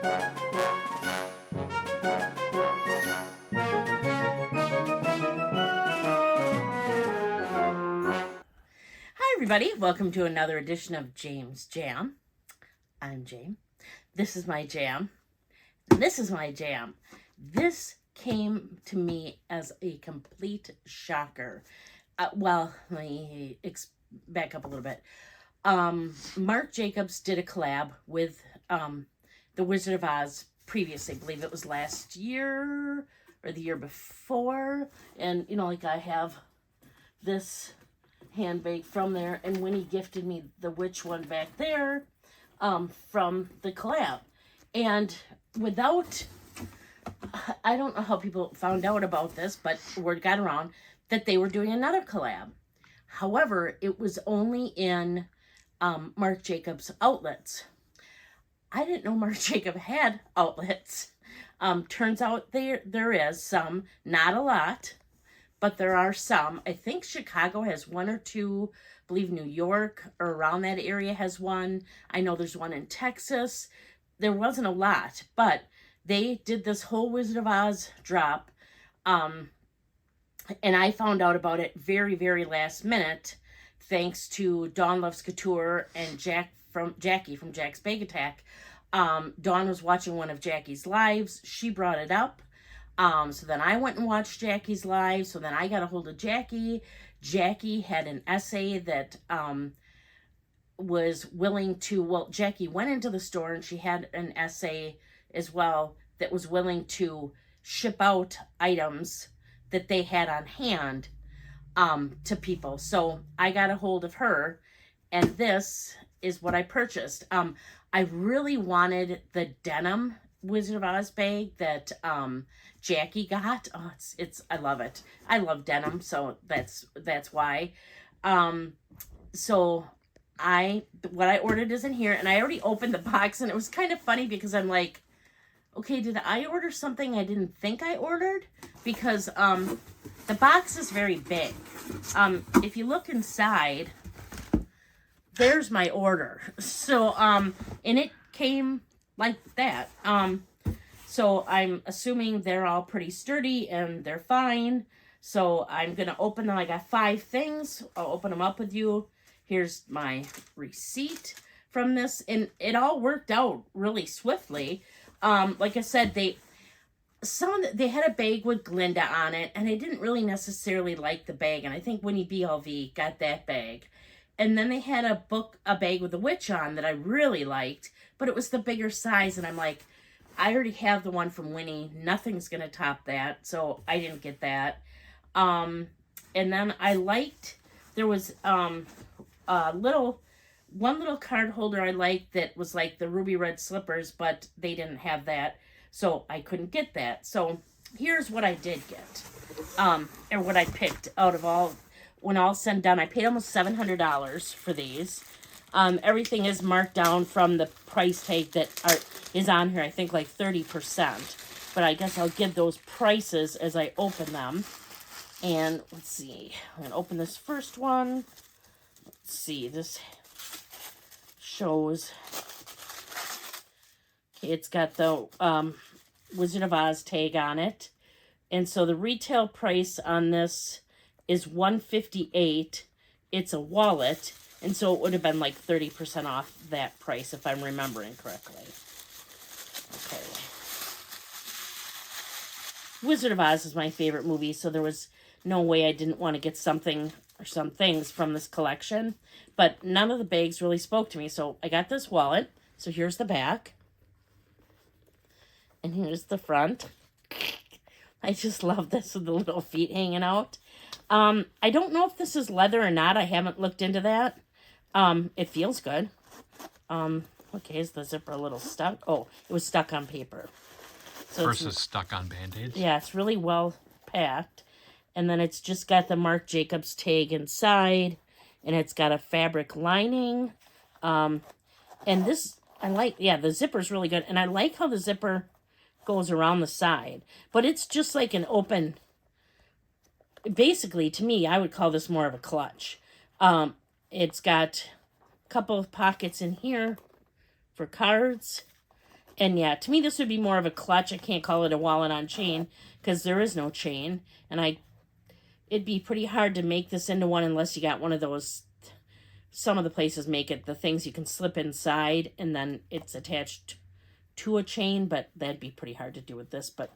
Hi everybody, welcome to another edition of James Jam. I'm Jame. This is my jam. This is my jam. This came to me as a complete shocker. Well, let me back up a little bit. Marc Jacobs did a collab with the Wizard of Oz previously. I believe it was last year or the year before. And, you know, like I have this handbag from there, and Winnie gifted me the witch one back there from the collab. And without, I don't know how people found out about this, but word got around that they were doing another collab. However, it was only in Marc Jacobs outlets. I didn't know Marc Jacobs had outlets. Turns out there is some, not a lot, but there are some. I think Chicago has one or two. I believe New York or around that area has one. I know there's one in Texas. There wasn't a lot, but they did this whole Wizard of Oz drop. And I found out about it very, very last minute, thanks to Dawn Loves Couture and Jackie from Jack's Bag Attack. Dawn was watching one of Jackie's lives. She brought it up. So then I went and watched Jackie's live. So then I got a hold of Jackie. Jackie had an essay that was willing to, well, Jackie went into the store and she had an essay as well that was willing to ship out items that they had on hand to people. So I got a hold of her, and this is what I purchased. I really wanted the denim Wizard of Oz bag that Jackie got. Oh, I love it. I love denim, so that's why. So what I ordered is in here, and I already opened the box, and it was kind of funny because I'm like, okay, did I order something I didn't think I ordered? Because the box is very big. If you look inside, there's my order. So and it came like that. So I'm assuming they're all pretty sturdy and they're fine. So I'm going to open them. I got 5 things. I'll open them up with you. Here's my receipt from this. And it all worked out really swiftly. Like I said, they had a bag with Glinda on it, and I didn't really necessarily like the bag. And I think Winnie BLV got that bag. And then they had a bag with a witch on that I really liked, but it was the bigger size. And I'm like, I already have the one from Winnie. Nothing's going to top that. So I didn't get that. And then I liked, there was one little card holder I liked that was like the ruby red slippers, but they didn't have that. So I couldn't get that. So here's what I did get, or what I picked out of all. When all said and done, I paid almost $700 for these. Everything is marked down from the price tag that is on here, I think like 30%. But I guess I'll give those prices as I open them. And let's see. I'm going to open this first one. Let's see. This shows. Okay, it's got the Wizard of Oz tag on it. And so the retail price on this is $158. It's a wallet, and so it would have been like 30% off that price if I'm remembering correctly. Okay. Wizard of Oz is my favorite movie, so there was no way I didn't want to get something or some things from this collection, but none of the bags really spoke to me, so I got this wallet. So here's the back, and here's the front. I just love this with the little feet hanging out. I don't know if this is leather or not. I haven't looked into that. It feels good. Okay, is the zipper a little stuck? Oh, it was stuck on paper. So versus stuck on Band-Aids. Yeah, it's really well packed. And then it's just got the Marc Jacobs tag inside. And it's got a fabric lining. And this, I like, yeah, the zipper's really good. And I like how the zipper goes around the side. But it's just like an open, basically, to me, I would call this more of a clutch. It's got a couple of pockets in here for cards. And yeah, to me this would be more of a clutch. I can't call it a wallet on chain because there is no chain. And it'd be pretty hard to make this into one unless you got one of those. Some of the places make it the things you can slip inside and then it's attached to a chain, but that'd be pretty hard to do with this. But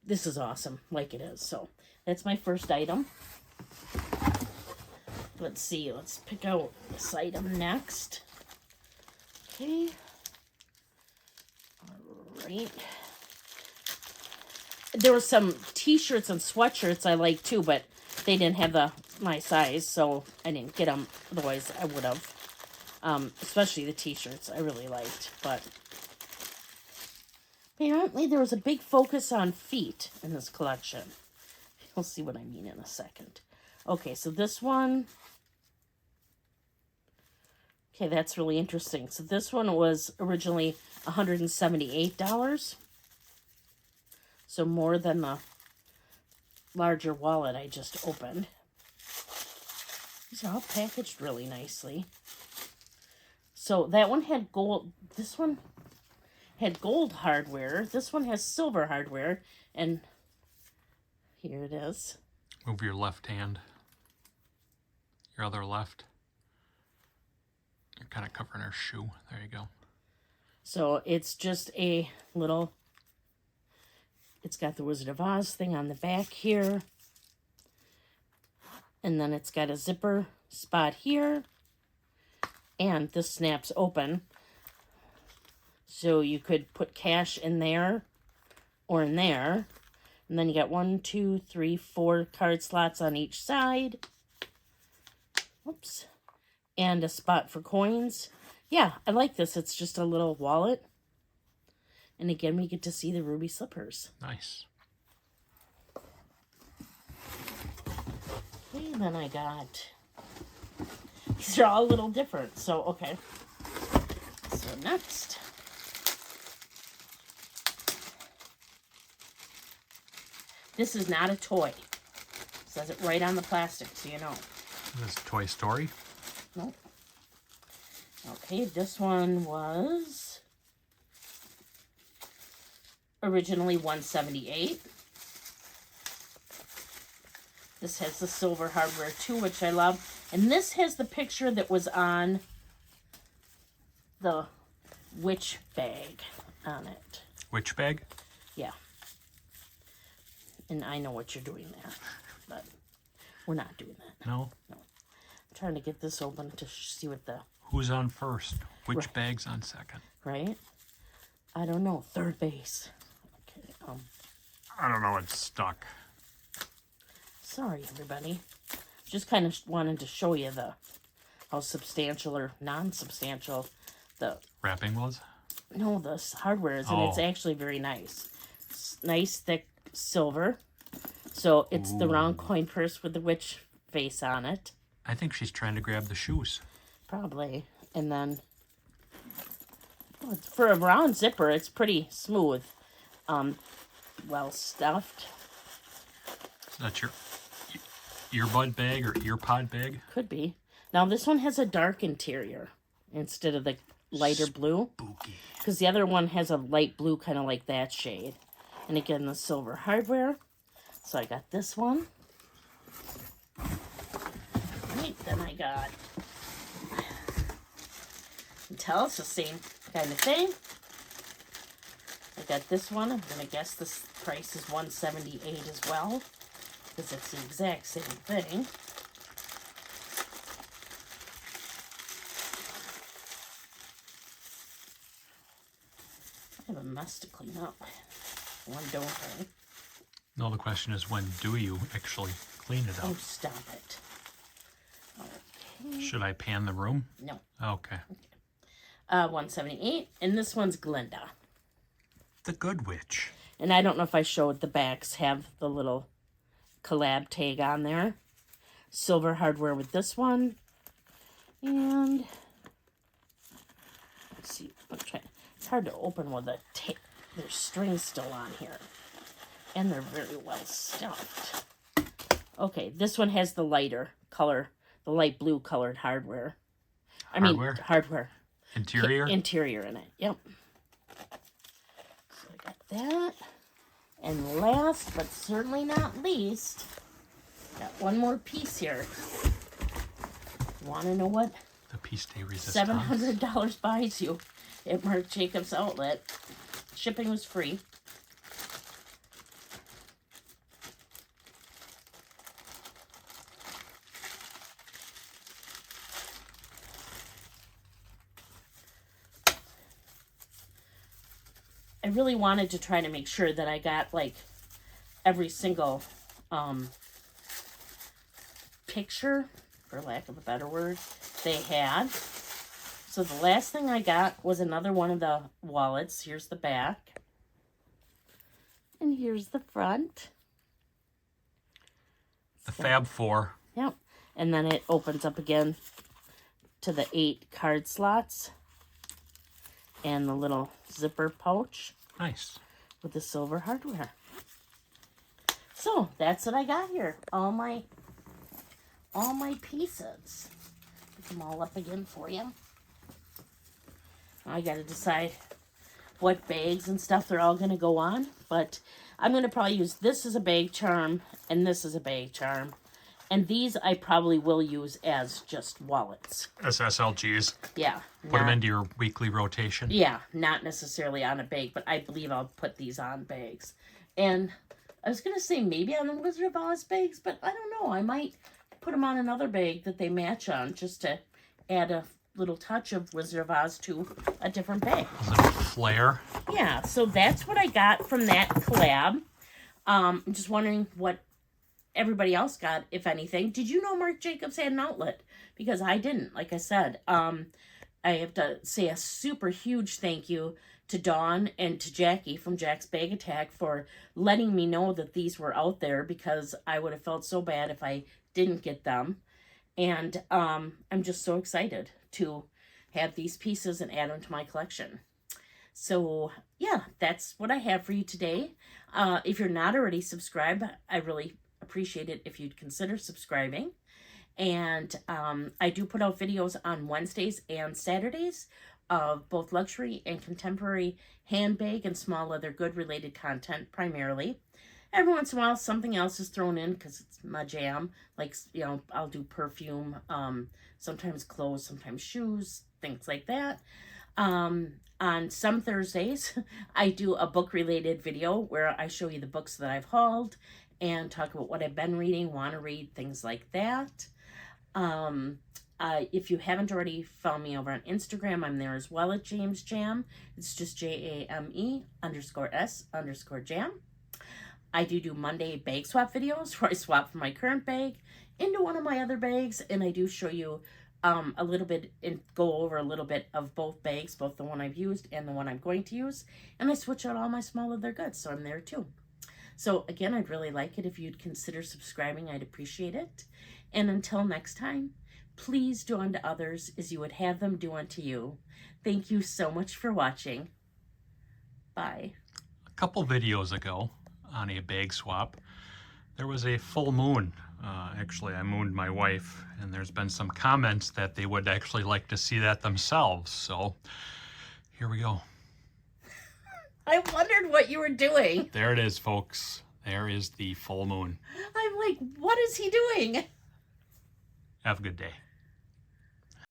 this is awesome, like it is. So that's my first item. Let's see. Let's pick out this item next. Okay. All right. There were some t-shirts and sweatshirts I like too, but they didn't have my size, so I didn't get them. Otherwise, I would have. Especially the t-shirts I really liked. But apparently there was a big focus on feet in this collection. You'll see what I mean in a second. Okay, so this one. Okay, that's really interesting. So this one was originally $178. So more than the larger wallet I just opened. These are all packaged really nicely. So that one had gold. This one had gold hardware. This one has silver hardware. And here it is. Move your left hand. Your other left. You're kind of covering her shoe. There you go. So it's just a little... It's got the Wizard of Oz thing on the back here. And then it's got a zipper spot here. And this snaps open. So you could put cash in there or in there. And then you got 1, 2, 3, 4 card slots on each side. Oops. And a spot for coins. Yeah, I like this. It's just a little wallet. And again, we get to see the ruby slippers. Nice. Okay, then I got... These are all a little different. So, okay. So next... This is not a toy. It says it right on the plastic, so you know. This is Toy Story? Nope. Okay, this one was originally $178. This has the silver hardware too, which I love. And this has the picture that was on the witch bag on it. Witch bag? Yeah. And I know what you're doing there, but we're not doing that. No? No. I'm trying to get this open to see what the... Who's on first? Which bag's on second? Right? I don't know. Third base. Okay. I don't know. It's stuck. Sorry, everybody. Just kind of wanted to show you how substantial or non-substantial the... Wrapping was? No, the hardware is, and it's actually very nice. It's nice, thick silver. So it's the round coin purse with the witch face on it. I think she's trying to grab the shoes. Probably. And then, for a round zipper, it's pretty smooth. Well stuffed. That's your earbud bag or earpod bag? Could be. Now this one has a dark interior instead of the lighter blue. Spooky. Because the other one has a light blue, kind of like that shade. And again, the silver hardware. So I got this one. Right, then I got... Tell it's the same kind of thing. I got this one. I'm going to guess this price is $178 as well. Because it's the exact same thing. I have a mess to clean up. When don't I? No, the question is, when do you actually clean it up? Oh, stop it. Okay. Should I pan the room? No. Okay. 178, and this one's Glinda. The Good Witch. And I don't know if I showed the backs have the little collab tag on there. Silver hardware with this one. And let's see. It's hard to open with a tape. There's strings still on here. And they're very well stuffed. Okay, this one has the lighter color, the light blue colored hardware. Hardware? Hardware. Interior? Interior in it, yep. that. And last, but certainly not least, got one more piece here. Want to know what the piece de resistance? $700 buys you at Marc Jacobs outlet. Shipping was free. I really wanted to try to make sure that I got like every single picture, for lack of a better word, they had. So the last thing I got was another one of the wallets. Here's the back. And here's the front. The Fab Four. Yep. And then it opens up again to the 8 card slots. And the little zipper pouch. Nice. With the silver hardware. So that's what I got here. All my pieces. Pick them all up again for you. I got to decide what bags and stuff they're all going to go on. But I'm going to probably use this as a bag charm. And this as a bag charm. And these I probably will use as just wallets. As SLGs. Yeah. Put them into your weekly rotation. Yeah, not necessarily on a bag, but I believe I'll put these on bags. And I was going to say maybe on the Wizard of Oz bags, but I don't know. I might put them on another bag that they match on just to add a little touch of Wizard of Oz to a different bag. A little flair. Yeah, so that's what I got from that collab. I'm just wondering what everybody else got, if anything. Did you know Marc Jacobs had an outlet? Because I didn't, like I said. I have to say a super huge thank you to Dawn and to Jackie from Jack's Bag Attack for letting me know that these were out there, because I would have felt so bad if I didn't get them. And I'm just so excited to have these pieces and add them to my collection. So yeah, that's what I have for you today. If you're not already subscribed, I really appreciate it if you'd consider subscribing. And I do put out videos on Wednesdays and Saturdays of both luxury and contemporary handbag and small leather good related content primarily. Every once in a while something else is thrown in because it's my jam. Like, you know, I'll do perfume, sometimes clothes, sometimes shoes, things like that. On some Thursdays, I do a book related video where I show you the books that I've hauled and talk about what I've been reading, want to read, things like that. If you haven't already found me over on Instagram, I'm there as well at James Jam. It's just JAME_S_Jam. I do Monday bag swap videos where I swap from my current bag into one of my other bags, and I do show you a little bit and go over a little bit of both bags, both the one I've used and the one I'm going to use, and I switch out all my small leather goods, so I'm there too. So again, I'd really like it if you'd consider subscribing. I'd appreciate it. And until next time, please do unto others as you would have them do unto you. Thank you so much for watching. Bye. A couple videos ago on a bag swap, there was a full moon. Actually, I mooned my wife, and there's been some comments that they would actually like to see that themselves. So here we go. I wondered what you were doing. There it is, folks. There is the full moon. I'm like, what is he doing? Have a good day.